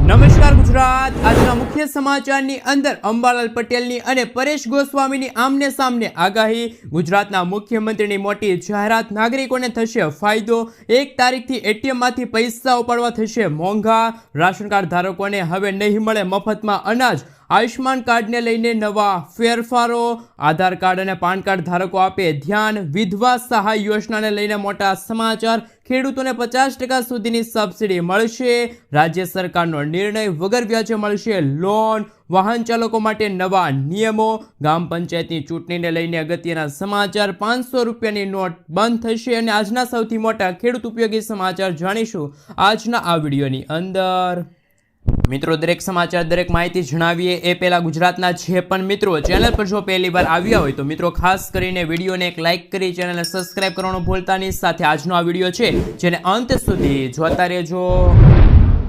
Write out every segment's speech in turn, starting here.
નમસ્કાર ગુજરાત। આજના મુખ્ય સમાચારની અંદર અંબાલાલ પટેલની અને પરેશ ગોસ્વામીની આમને સામને આગાહી। ગુજરાતના મુખ્યમંત્રીની મોટી જાહેરાત, નાગરિકોને થશે ફાયદો। 1 તારીખથી એટીએમમાંથી પૈસા ઉપાડવા થશે મોંઘા। રાશન કાર્ડ ધારકોને હવે નહીં મળે મફતમાં અનાજ। આયુષ્માન કાર્ડને લઈને નવા ફેરફારો। આધાર કાર્ડ અને પાન કાર્ડ ધારકો આપે ધ્યાન। વિધવા સહાય યોજનાને લઈને મોટા સમાચાર। ખેડૂતોને 50% સુધીની સબસિડી મળશે। રાજ્ય સરકારનો નિર્ણય, વગર વ્યાજે મળશે લોન। વાહન ચાલકો માટે નવા નિયમો। ગામ પંચાયતની ચૂંટણીને લઈને અગત્યના સમાચાર। 500 રૂપિયાની નોટ બંધ થશે અને આજના સૌથી મોટા ખેડૂત ઉપયોગી સમાચાર જાણીશું આજના આ વિડીયોની અંદર। મિત્રો, દરેક સમાચાર, દરેક માહિતી જણાવીએ એ પહેલા ગુજરાતના જે પણ મિત્રો ચેનલ પર જો પહેલી વાર આવ્યા હોય તો મિત્રો ખાસ કરીને વિડીયોને એક લાઇક કરી ચેનલને સબસ્ક્રાઇબ કરવાનું ભૂલતા નહીં। સાથે આજનો આ વિડીયો છે જેને અંત સુધી જોતા રહેજો।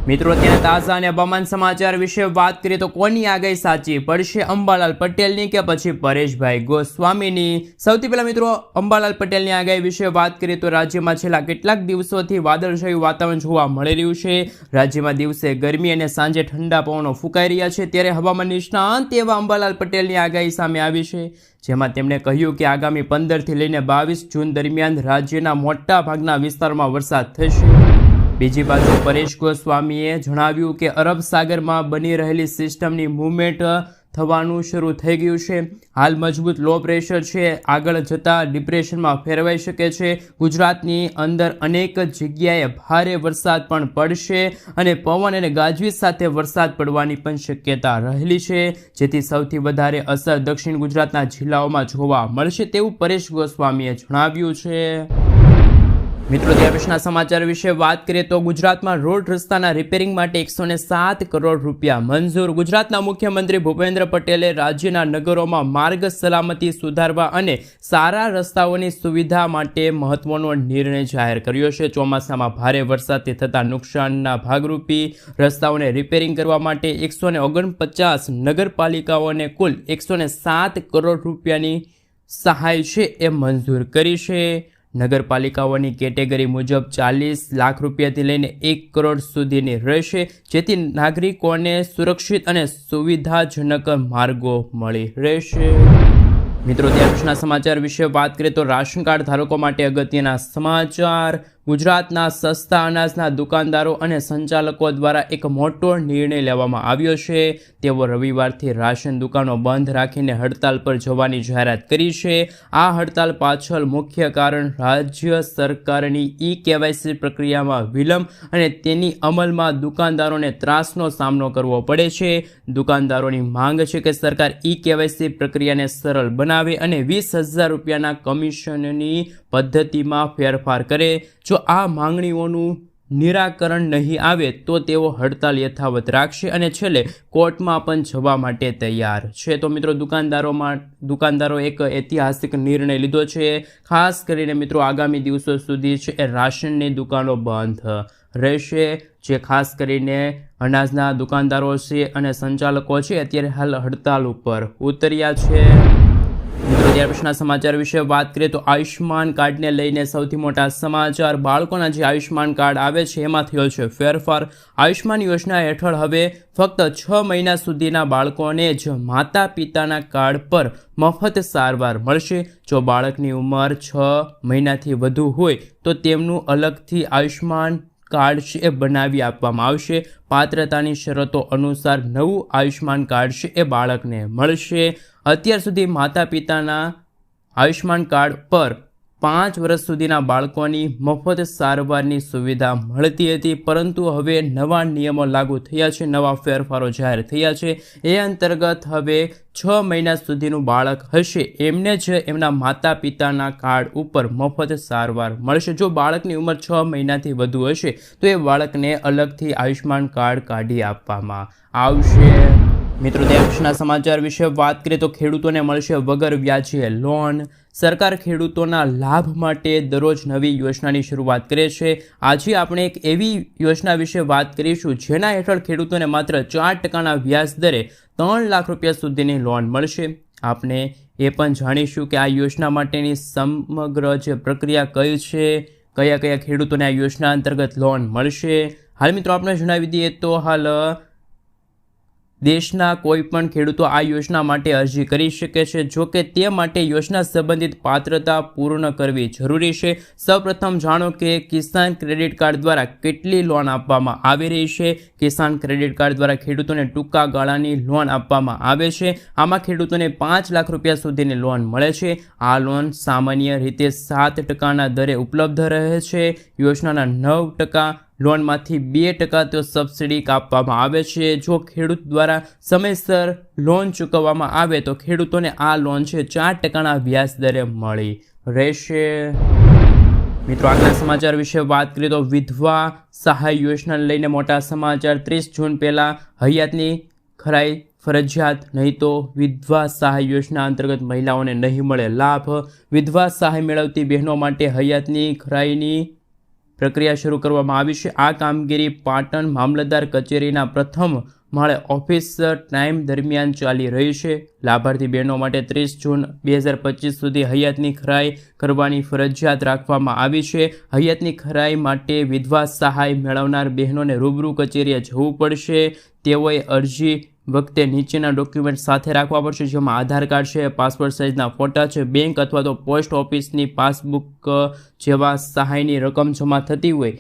મિત્રો, અત્યારે તાજા અને હવામાન સમાચાર વિશે વાત કરીએ તો કોની આગાહી સાચી પડશે, અંબાલાલ પટેલની કે પછી પરેશભાઈ ગોસ્વામીની? સૌથી પહેલા મિત્રો અંબાલાલ પટેલની આગાહી વિશે વાત કરીએ તો રાજ્યમાં છેલ્લા કેટલાક દિવસોથી વાદળછાયું વાતાવરણ જોવા મળી રહ્યું છે। રાજ્યમાં દિવસે ગરમી અને સાંજે ઠંડા પવનો ફૂંકાઈ રહ્યા છે, ત્યારે હવામાન નિષ્ણાંત એવા અંબાલાલ પટેલની આગાહી સામે આવી છે, જેમાં તેમણે કહ્યું કે આગામી 15થી લઈને 22 જૂન દરમિયાન રાજ્યના મોટા ભાગના વિસ્તારોમાં વરસાદ થશે। બીજી બાજુ પરેશ ગોસ્વામીએ જણાવ્યું કે અરબ સાગરમાં બની રહેલી સિસ્ટમની મૂવમેન્ટ થવાનું શરૂ થઈ ગયું છે। હાલ મજબૂત લો પ્રેશર છે, આગળ જતાં ડિપ્રેશનમાં ફેરવાઈ શકે છે। ગુજરાતની અંદર અનેક જગ્યાએ ભારે વરસાદ પણ પડશે અને પવન અને ગાજવીજ સાથે વરસાદ પડવાની પણ શક્યતા રહેલી છે, જેથી સૌથી વધારે અસર દક્ષિણ ગુજરાતના જિલ્લાઓમાં જોવા મળશે તેવું પરેશ ગોસ્વામીએ જણાવ્યું છે। મિત્રો, ત્યાર પછીના સમાચાર વિશે વાત કરીએ તો ગુજરાતમાં રોડ રસ્તાના રિપેરિંગ માટે 107 કરોડ રૂપિયા મંજૂર। ગુજરાતના મુખ્યમંત્રી ભૂપેન્દ્ર પટેલે રાજ્યના નગરોમાં માર્ગ સલામતી સુધારવા અને સારા રસ્તાઓની સુવિધા માટે મહત્વનો નિર્ણય જાહેર કર્યો છે। ચોમાસામાં ભારે વરસાદથી થતા નુકસાનના ભાગરૂપે રસ્તાઓને રિપેરિંગ કરવા માટે 149 નગરપાલિકાઓને કુલ 107 કરોડ રૂપિયાની સહાય છે એ મંજૂર કરી છે। નગરપાલિકાઓની કેટેગરી મુજબ 40 લાખ રૂપિયાથી લઈને 1 કરોડ સુધીની રહેશે, જેથી નાગરિકોને સુરક્ષિત અને સુવિધાજનક માર્ગો મળી રહેશે। મિત્રો, ત્યાર પછીના સમાચાર વિશે વાત કરીએ તો રાશન કાર્ડ ધારકો માટે અગત્યના સમાચાર। ગુજરાતના સસ્તા અનાજના દુકાનદારો અને સંચાલકો દ્વારા એક મોટો નિર્ણય લેવામાં આવ્યો છે। તેઓ રવિવારથી રાશન દુકાનો બંધ રાખીને હડતાલ પર જવાની જાહેરાત કરી છે। આ હડતાલ પાછળ મુખ્ય કારણ રાજ્ય સરકારની KYC પ્રક્રિયામાં વિલંબ અને તેની અમલમાં દુકાનદારોને ત્રાસનો સામનો કરવો પડે છે। દુકાનદારોની માંગ છે કે સરકાર KYC પ્રક્રિયાને સરળ બનાવે અને 20,000 રૂપિયાના કમિશનની પદ્ધતિમાં ફેરફાર કરે। જો આ માંગણીઓનું નિરાકરણ નહીં આવે તો તેઓ હડતાલ યથાવત રાખશે અને છેલ્લે કોર્ટમાં પણ જવા માટે તૈયાર છે। તો મિત્રો, દુકાનદારો એક ઐતિહાસિક નિર્ણય લીધો છે। ખાસ કરીને મિત્રો આગામી દિવસો સુધી છે એ રાશનની દુકાનો બંધ રહેશે, જે ખાસ કરીને અનાજના દુકાનદારો છે અને સંચાલકો છે અત્યારે હાલ હડતાલ ઉપર ઉતર્યા છે। મિત્રો, ત્યાર પછીના સમાચાર વિશે વાત કરીએ તો આયુષ્માન કાર્ડને લઈને સૌથી મોટા સમાચાર। બાળકોના જે આયુષ્માન કાર્ડ આવે છે એમાં થયો છે ફેરફાર। આયુષ્માન યોજના હેઠળ હવે ફક્ત 6 મહિના સુધીના બાળકોને જ માતા પિતાના કાર્ડ પર મફત સારવાર મળશે। જો બાળકની ઉંમર 6 મહિનાથી વધુ હોય તો તેમનું અલગથી આયુષ્માન કાર્ડ છે એ બનાવી આપવામાં આવશે। પાત્રતાની શરતો અનુસાર નવું આયુષ્માન કાર્ડ છે એ બાળકને મળશે। અત્યાર સુધી માતા પિતાના આયુષ્માન કાર્ડ પર 5 વર્ષ સુધીના બાળકોની મફત સારવારની સુવિધા મળતી હતી, પરંતુ હવે નવા નિયમો લાગુ થયા છે, નવા ફેરફારો જાહેર થયા છે। એ અંતર્ગત હવે 6 મહિના સુધીનું બાળક હશે એમને જ એમના માતા પિતાના કાર્ડ ઉપર મફત સારવાર મળશે। જો બાળકની ઉંમર 6 મહિનાથી વધુ હશે તો એ બાળકને અલગથી આયુષ્માન કાર્ડ કાઢી આપવામાં આવશે। મિત્રો, ત્યાર પછીના સમાચાર વિશે વાત કરીએ તો ખેડૂતોને મળશે વગર વ્યાજે લોન। સરકાર ખેડૂતોના લાભ માટે દરરોજ નવી યોજનાની શરૂઆત કરે છે। આજે આપણે એક એવી યોજના વિશે વાત કરીશું જેના હેઠળ ખેડૂતોને માત્ર 4% વ્યાજ દરે 3 લાખ રૂપિયા સુધીની લોન મળશે। આપણે એ પણ જાણીશું કે આ યોજના માટેની સમગ્ર જે પ્રક્રિયા કઈ છે, કયા કયા ખેડૂતોને આ યોજના અંતર્ગત લોન મળશે હાલ મિત્રો આપણે જણાવી દઈએ તો હાલ દેશના કોઈ પણ ખેડૂતો આ યોજના માટે અરજી કરી શકે છે. જો કે તે માટે યોજના સંબંધિત પાત્રતા પૂર્ણ કરવી જરૂરી છે. સૌપ્રથમ જાણો કે કિસાન ક્રેડિટ કાર્ડ દ્વારા કેટલી લોન આપવામાં આવી રહી છે. કિસાન ક્રેડિટ કાર્ડ દ્વારા ખેડૂતોને ટૂંકા ગાળાની લોન આપવામાં આવે છે. આમાં ખેડૂતોને 5 લાખ રૂપિયા સુધીની લોન મળે છે. આ લોન સામાન્ય રીતે 7% દરે ઉપલબ્ધ રહે છે. યોજનાના 9% લોનમાંથી 2% તો સબસિડી કાપવામાં આવે છે. જો ખેડૂત દ્વારા સમયસર લોન ચૂકવવામાં આવે તો ખેડૂતોને આ લોન છે 4%ના વ્યાજ દરે મળી રહેશે. મિત્રો આગલા સમાચાર વિશે વાત કરીએ તો વિધવા સહાય યોજનાને લઈને મોટા સમાચાર. 30 જૂન પહેલાં હયાતની ખરાઈ ફરજિયાત, નહીં તો વિધવા સહાય યોજના અંતર્ગત મહિલાઓને નહીં મળે લાભ. વિધવા સહાય મેળવતી બહેનો માટે હયાતની ખરાઈની પ્રક્રિયા શરૂ કરવામાં આવી છે. આ કામગીરી પાટણ મામલતદાર કચેરીના પ્રથમ માળે ઓફિસ ટાઈમ દરમિયાન ચાલી રહી છે. લાભાર્થી બહેનો માટે 30 જૂન 2025 સુધી હયાતની ખરાઈ કરવાની ફરજિયાત રાખવામાં આવી છે. હયાતની ખરાઈ માટે વિધવા સહાય મેળવનાર બહેનોને રૂબરૂ કચેરીએ જવું પડશે. તેઓએ અરજી વખતે નીચેના ડોક્યુમેન્ટ સાથે રાખવા પડશે, જેમાં આધાર કાર્ડ છે, પાસપોર્ટ સાઇઝના ફોટા છે, બેંક અથવા તો પોસ્ટ ઓફિસની પાસબુક જેવા સહાયની રકમ જમા થતી હોય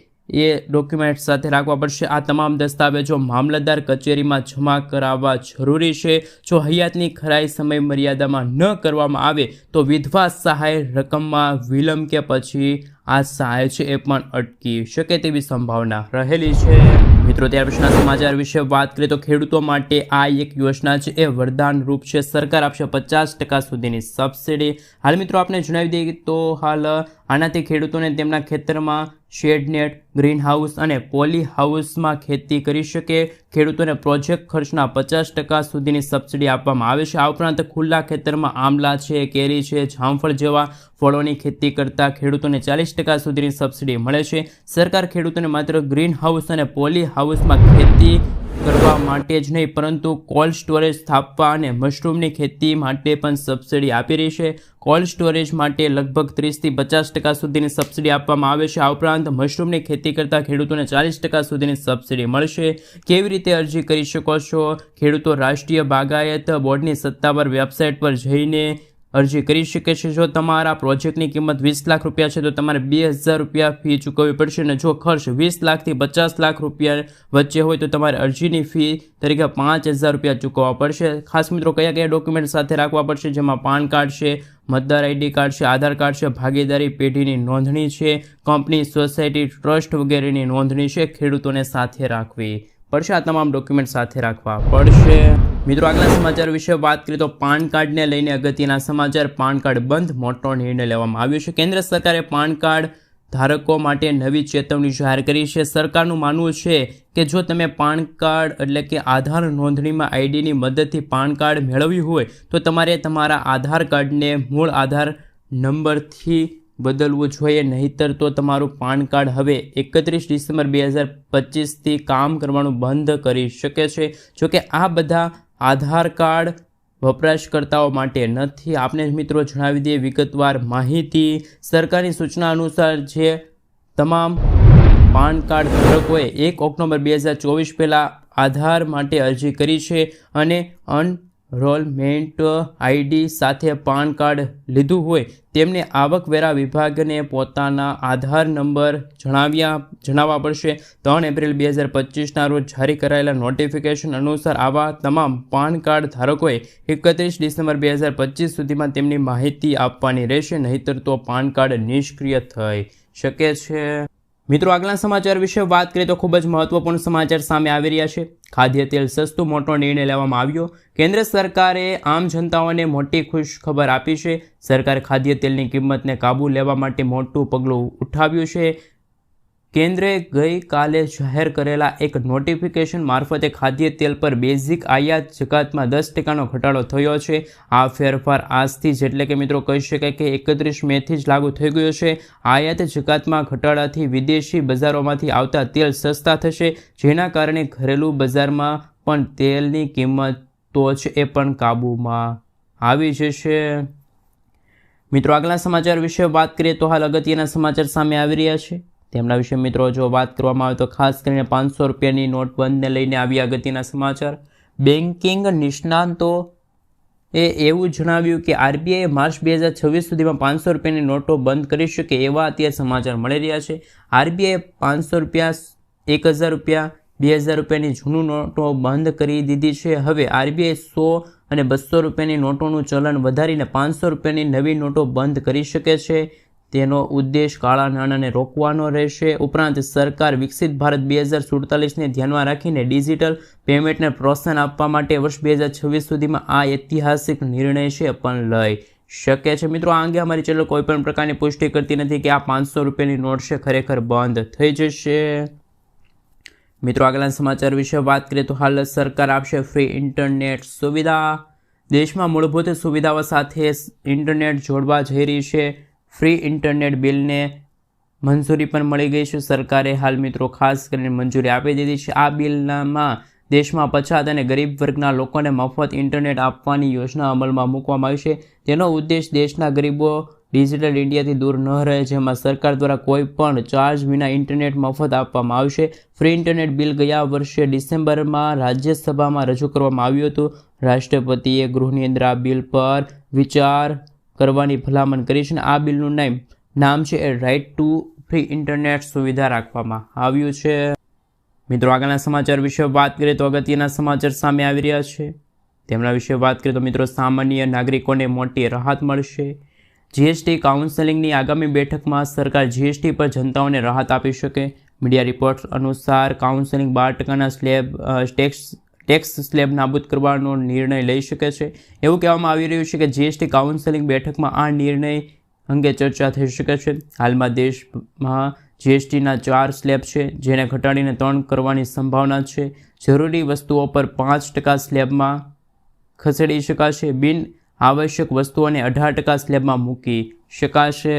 એ ડોક્યુમેન્ટ સાથે રાખવા પડશે. આ તમામ દસ્તાવેજો મામલતદાર કચેરીમાં જમા કરાવવા જરૂરી છે. જો હયાતની ખરાઈ સમય મર્યાદામાં ન કરવામાં આવે તો વિધવા સહાય રકમમાં વિલંબ કે પછી આ સહાય છે એ પણ અટકી શકે તેવી સંભાવના રહેલી છે. મિત્રો ત્યાર પછીના સમાચાર વિશે વાત કરીએ તો ખેડૂતો માટે આ એક યોજના છે એ વરદાન રૂપ છે. સરકાર આપશે 50% સુધીની સબસિડી. હાલ મિત્રો આપણે જણાવી દઈએ તો હાલ આનાથી ખેડૂતોને તેમના ખેતરમાં શેડનેટ, ગ્રીન હાઉસ અને પોલી હાઉસમાં ખેતી કરી શકે. ખેડૂતોને પ્રોજેક્ટ ખર્ચના 50% સુધીની સબસિડી આપવામાં આવે છે. આ ઉપરાંત ખુલ્લા ખેતરમાં આમલા છે, કેરી છે, જામફળ જેવા ફળોની ખેતી કરતા ખેડૂતોને 40% સુધીની સબસિડી મળે છે. સરકાર ખેડૂતોને માત્ર ગ્રીન હાઉસ અને પોલી હાઉસમાં ખેતી કરવા માટે જ નહીં પરંતુ કોલ્ડ સ્ટોરેજ સ્થાપવા અને મશરૂમની ખેતી માટે પણ સબસિડી આપી રહી છે. કોલ્ડ સ્ટોરેજ માટે લગભગ 30 થી 50% સુધીની સબસિડી આપવામાં આવે છે. આ ઉપરાંત મશરૂમની ખેતી કરતા ખેડૂતોને 40% સુધીની સબસિડી મળશે. કેવી રીતે અરજી કરી શકો છો? ખેડૂતો રાષ્ટ્રીય બાગાયત બોર્ડની સત્તાવાર વેબસાઇટ પર જઈને અરજી કરી શકે છે. જો તમારા પ્રોજેક્ટની કિંમત 20 લાખ રૂપિયા છે તો તમારે 2000 રૂપિયા ફી ચૂકવવી પડશે અને જો ખર્ચ 20 લાખથી 50 લાખ રૂપિયા વચ્ચે હોય તો તમારે અરજીની ફી તરીકે 5000 રૂપિયા ચૂકવવા પડશે. ખાસ મિત્રો કયા કયા ડોક્યુમેન્ટ સાથે રાખવા પડશે, જેમાં પાન કાર્ડ છે, મતદાર આઈડી કાર્ડ છે, આધાર કાર્ડ છે, ભાગીદારી પેઢીની નોંધણી છે, કંપની, સોસાયટી, ટ્રસ્ટ વગેરેની નોંધણી છે ખેડૂતોને સાથે રાખવી પડશે. આ તમામ ડોક્યુમેન્ટ સાથે રાખવા પડશે. મિત્રો આગલા સમાચાર વિશે વાત કરીએ તો પાન કાર્ડને લઈને અગત્યના સમાચાર. પાન કાર્ડ બંધ, મોટો નિર્ણય લેવામાં આવ્યો છે. કેન્દ્ર સરકારે પાન કાર્ડ ધારકો માટે નવી ચેતવણી જાહેર કરી છે. સરકારનું માનવું છે કે જો તમે પાન કાર્ડ એટલે કે આધાર નોંધણીમાં આઈડીની મદદથી પાન કાર્ડ મેળવ્યું હોય તો તમારે તમારા આધાર કાર્ડને મૂળ આધાર નંબરથી બદલવું જોઈએ, નહીંતર તો તમારું પાન કાર્ડ હવે 31 ડિસેમ્બર 2025થી કામ કરવાનું બંધ કરી શકે છે. જોકે આ બધા આધાર કાર્ડ વપરાશકર્તાઓ માટે નથી. આપને મિત્રો જણાવી દઈએ વિગતવાર માહિતી. સરકારની સૂચના અનુસાર જે તમામ પાન કાર્ડ ધારકોએ 1 ઓક્ટોબર 2024 પહેલાં આધાર માટે અરજી કરી છે અને એનરોલમેન્ટ આઈડી સાથે પાન કાર્ડ લીધું હોય તેમને આવકવેરા વિભાગને પોતાના આધાર નંબર જણાવવા પડશે. 3 એપ્રિલ 2025ના રોજ જારી કરાયેલા નોટિફિકેશન અનુસાર આવા તમામ પાન કાર્ડ ધારકોએ 31 ડિસેમ્બર 2025 સુધીમાં તેમની માહિતી આપવાની રહેશે, નહીંતર તો પાન કાર્ડ નિષ્ક્રિય થઈ શકે છે. મિત્રો આગલા સમાચાર વિશે વાત કરીએ તો ખૂબ જ મહત્વપૂર્ણ સમાચાર સામે આવી રહ્યા છે. ખાદ્ય તેલ સસ્તું, મોટો નિર્ણય લેવામાં આવ્યો. કેન્દ્ર સરકારે આમ જનતાઓને મોટી ખુશ ખબર આપી છે. સરકારે ખાદ્ય તેલની કિંમતને કાબૂ લેવા માટે મોટું પગલું ઉઠાવ્યું છે. કેન્દ્રે ગઈકાલે જાહેર કરેલા એક નોટિફિકેશન મારફતે ખાદ્ય તેલ પર બેઝિક આયાત જકાતમાં 10%નો ઘટાડો થયો છે. આ ફેરફાર આજથી જ એટલે કે મિત્રો કહી શકાય કે 31 મેથી જ લાગુ થઈ ગયો છે. આયાત જકાતમાં ઘટાડાથી વિદેશી બજારોમાંથી આવતા તેલ સસ્તા થશે, જેના કારણે ઘરેલું બજારમાં પણ તેલની કિંમતો છે એ પણ કાબૂમાં આવી જશે. મિત્રો આગલા સમાચાર વિશે વાત કરીએ તો હાલ અગત્યના સમાચાર સામે આવી રહ્યા છે. તેમના વિશે મિત્રો જો વાત કરવામાં આવે તો ખાસ કરીને 500 રૂપિયાની નોટબંધને લઈને આવ્યા અગત્યના સમાચાર. બેન્કિંગ નિષ્ણાંતો એ એવું જણાવ્યું કે આરબીઆઈએ માર્ચ 2026 સુધીમાં 500 રૂપિયાની નોટો બંધ કરી શકે એવા અત્યારે સમાચાર મળી રહ્યા છે. આરબીઆઈએ 500 રૂપિયા, 1000 રૂપિયા, 2000 રૂપિયાની જૂનું નોટો બંધ કરી દીધી છે. હવે આરબીઆઈ 100 અને 200 રૂપિયાની નોટોનું ચલણ વધારીને 500 રૂપિયાની નવી નોટો બંધ કરી શકે છે. તેનો ઉદ્દેશ કાળા નાણાંને રોકવાનો રહેશે. ઉપરાંત સરકાર વિકસિત ભારત 2047ને ધ્યાનમાં રાખીને ડિજિટલ પેમેન્ટને પ્રોત્સાહન આપવા માટે વર્ષ 2026 સુધીમાં આ ઐતિહાસિક નિર્ણય છે પણ લઈ શકે છે. મિત્રો, આ અંગે અમારી ચેનલ કોઈ પણ પ્રકારની પુષ્ટિ કરતી નથી કે આ 500 રૂપિયાની નોટ છે ખરેખર બંધ થઈ જશે. મિત્રો, આગળના સમાચાર વિશે વાત કરીએ તો હાલ સરકાર આપશે ફ્રી ઇન્ટરનેટ સુવિધા. દેશમાં મૂળભૂત સુવિધાઓ સાથે ઇન્ટરનેટ જોડવા જઈ રહી છે. ફ્રી ઇન્ટરનેટ બિલને મંજૂરી પણ મળી ગઈ છે. સરકારે હાલ મિત્રો ખાસ કરીને મંજૂરી આપી દીધી છે. આ બિલમાં દેશમાં પછાત અને ગરીબ વર્ગના લોકોને મફત ઇન્ટરનેટ આપવાની યોજના અમલમાં મૂકવામાં આવી છે. તેનો ઉદ્દેશ દેશના ગરીબો ડિજિટલ ઇન્ડિયાથી દૂર ન રહે, જેમાં સરકાર દ્વારા કોઈ પણ ચાર્જ વિના ઇન્ટરનેટ મફત આપવામાં આવશે. ફ્રી ઇન્ટરનેટ બિલ ગયા વર્ષે ડિસેમ્બરમાં રાજ્યસભામાં રજૂ કરવામાં આવ્યું હતું. રાષ્ટ્રપતિએ ગૃહની અંદર આ બિલ પર વિચાર કરવાની ભલામણ કરી છે. આ બિલનું નામ છે રાઇટ ટુ ફ્રી ઇન્ટરનેટ સુવિધા રાખવામાં આવ્યું છે. મિત્રો, આગળના સમાચાર વિશે વાત કરીએ તો અગત્યના સમાચાર સામે આવી રહ્યા છે. તેમના વિશે વાત કરીએ તો મિત્રો સામાન્ય નાગરિકોને મોટી રાહત મળશે. જીએસટી કાઉન્સેલિંગની આગામી બેઠકમાં સરકાર જીએસટી પર જનતાઓને રાહત આપી શકે. મીડિયા રિપોર્ટ્સ અનુસાર કાઉન્સેલિંગ 12% ટેક્સ સ્લેબ નાબૂદ કરવાનો નિર્ણય લઈ શકે છે. એવું કહેવામાં આવી રહ્યું છે કે જીએસટી કાઉન્સેલિંગ બેઠકમાં આ નિર્ણય અંગે ચર્ચા થઈ શકે છે. હાલમાં દેશમાં જીએસટીના 4 સ્લેબ છે, જેને ઘટાડીને 3 કરવાની સંભાવના છે. જરૂરી વસ્તુઓ પર 5% સ્લેબમાં ખસેડી શકાશે. બિન આવશ્યક વસ્તુઓને 18% સ્લેબમાં મૂકી શકાશે.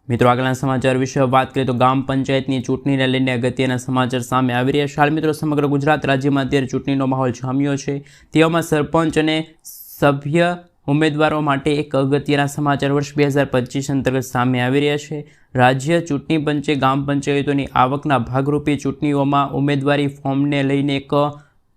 મિત્રો, આગળના સમાચાર વિશે વાત કરીએ તો ગ્રામ પંચાયતની ચૂંટણીને લઈને અગત્યના સમાચાર સામે આવી રહ્યા છે. હાલ મિત્રો સમગ્ર ગુજરાત રાજ્યમાં અત્યારે ચૂંટણીનો માહોલ જામ્યો છે. તેવામાં સરપંચ અને સભ્ય ઉમેદવારો માટે એક અગત્યના સમાચાર વર્ષ 2025 અંતર્ગત સામે આવી રહ્યા છે. રાજ્ય ચૂંટણી પંચે ગ્રામ પંચાયતોની આવકના ભાગરૂપે ચૂંટણીઓમાં ઉમેદવારી ફોર્મને લઈને એક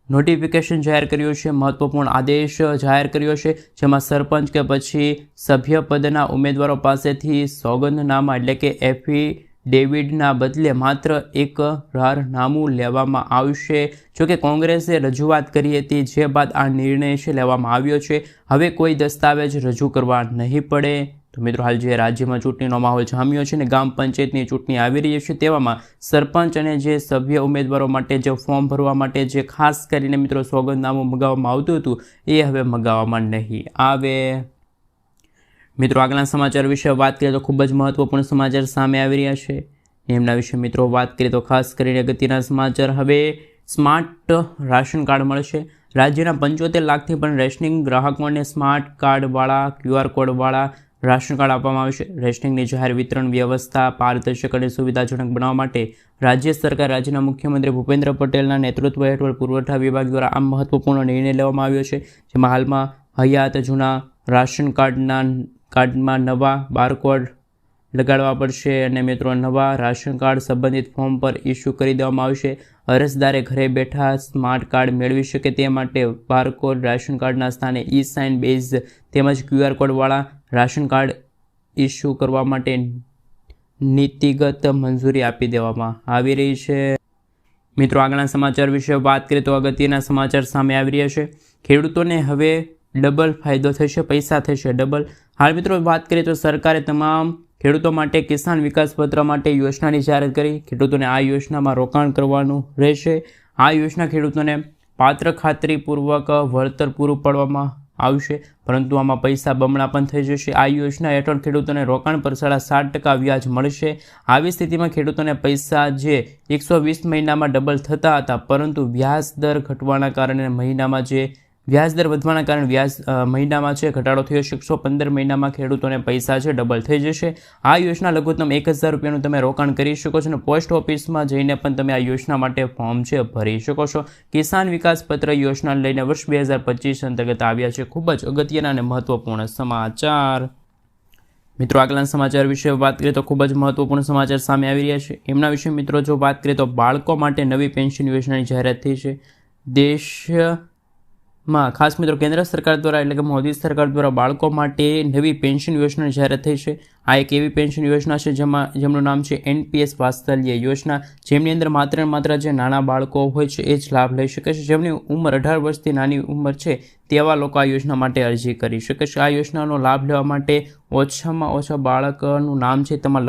નોટિફિકેશન જાહેર કર્યું છે. મહત્વપૂર્ણ આદેશ જાહેર કર્યો છે, જેમાં સરપંચ કે પછી સભ્ય પદના ઉમેદવારો પાસેથી સોગંદનામા એટલે કે એફિડેવિડના બદલે માત્ર એક રાહનામું લેવામાં આવશે. જોકે કોંગ્રેસે રજૂઆત કરી હતી, જે બાદ આ નિર્ણય છે લેવામાં આવ્યો છે. હવે કોઈ દસ્તાવેજ રજૂ કરવા નહીં પડે. તો મિત્રો, હાલ જે રાજ્યમાં ચૂંટણીનો માહોલ જામ્યો છે ને ગ્રામ પંચાયતની ચૂંટણી આવી રહી છે, તેવામાં સરપંચ અને જે સભ્ય ઉમેદવારો માટે જે ફોર્મ ભરવા માટે જે ખાસ કરીને મિત્રો સોગંદનામું મગાવવામાં આવતું હતું, એ હવે મગાવવામાં નહીં આવે. મિત્રો, આગળના સમાચાર વિશે વાત કરીએ તો ખૂબ જ મહત્વપૂર્ણ સમાચાર સામે આવી રહ્યા છે. એમના વિશે મિત્રો વાત કરીએ તો ખાસ કરીને અગત્યના સમાચાર. હવે સ્માર્ટ રાશન કાર્ડ મળશે. રાજ્યના 75 લાખથી પણ રેશનિંગ ગ્રાહકોને સ્માર્ટ કાર્ડવાળા QR કોડવાળા રાશન કાર્ડ આપવામાં આવશે. રેશનિંગની જાહેર વિતરણ વ્યવસ્થા પારદર્શક અને સુવિધાજનક બનાવવા માટે રાજ્ય સરકાર રાજ્યના મુખ્યમંત્રી ભૂપેન્દ્ર પટેલના નેતૃત્વ હેઠળ પુરવઠા વિભાગ દ્વારા આ મહત્વપૂર્ણ નિર્ણય લેવામાં આવ્યો છે. જેમાં હાલમાં હયાત જૂના રાશન કાર્ડમાં નવા બારકોડ લગાડવા પડશે અને મિત્રો નવા રાશન કાર્ડ સંબંધિત ફોર્મ પર ઇસ્યુ કરી દેવામાં આવશે. અરજદારે ઘરે બેઠા સ્માર્ટ કાર્ડ મેળવી શકે તે માટે બારકોડ રાશન કાર્ડના સ્થાને સાઇન બેઝ તેમજ QR કોડવાળા રાશન કાર્ડ ઇસ્યુ કરવા માટે નીતિગત મંજૂરી આપી દેવામાં આવી રહી છે. મિત્રો, આગળના સમાચાર વિશે વાત કરીએ તો અગત્યના સમાચાર સામે આવી રહ્યા છે. ખેડૂતોને હવે ડબલ ફાયદો થશે, પૈસા થશે ડબલ. હાલ મિત્રો વાત કરીએ તો સરકારે તમામ ખેડૂતો માટે કિસાન વિકાસ પત્ર માટે યોજનાની જાહેરાત કરી. ખેડૂતોને આ યોજનામાં રોકાણ કરવાનું રહેશે. આ યોજના ખેડૂતોને પાત્ર ખાતરીપૂર્વક વળતર પૂરું પાડવામાં આવશે, પરંતુ આમાં પૈસા બમણા પણ થઈ જશે. આ યોજના હેઠળ ખેડૂતોને રોકાણ પર 7.5% વ્યાજ મળશે. આવી સ્થિતિમાં ખેડૂતોને પૈસા જે 120 મહિનામાં ડબલ થતા હતા, પરંતુ વ્યાજ દર ઘટવાના કારણે મહિનામાં જે વ્યાજદર વધવાના કારણે મહિનામાં છે ઘટાડો થયો છે. 115 મહિનામાં ખેડૂતોને પૈસા છે ડબલ થઈ જશે. આ યોજના લઘુત્તમ 1000 રૂપિયાનું તમે રોકાણ કરી શકો છો અને પોસ્ટ ઓફિસમાં જઈને પણ તમે આ યોજના માટે ફોર્મ છે ભરી શકો છો. કિસાન વિકાસ પત્ર યોજનાને લઈને વર્ષ 2025 અંતર્ગત આવ્યા છે ખૂબ જ અગત્યના અને મહત્વપૂર્ણ સમાચાર. મિત્રો આગળના સમાચાર વિશે વાત કરીએ તો ખૂબ જ મહત્વપૂર્ણ સમાચાર સામે આવી રહ્યા છે. એમના વિશે મિત્રો જો વાત કરીએ તો બાળકો માટે નવી પેન્શન યોજનાની જાહેરાત થઈ છે. દેશમાં ખાસ મિત્રો કેન્દ્ર સરકાર દ્વારા એટલે કે મોદી સરકાર દ્વારા બાળકો માટે નવી પેન્શન યોજનાની જાહેરાત થઈ છે. આ એક એવી પેન્શન યોજના છે જેમનું નામ છે NPS વાત્સલ્ય યોજના, જેમની અંદર માત્ર ને માત્ર જે નાના બાળકો હોય છે એ જ લાભ લઈ શકે છે. જેમની ઉંમર 18 વર્ષથી નાની ઉંમર છે તેવા લોકો આ યોજના માટે અરજી કરી શકે છે. આ યોજનાનો લાભ લેવા માટે ઓછામાં ઓછા બાળકનું નામ છે તેમાં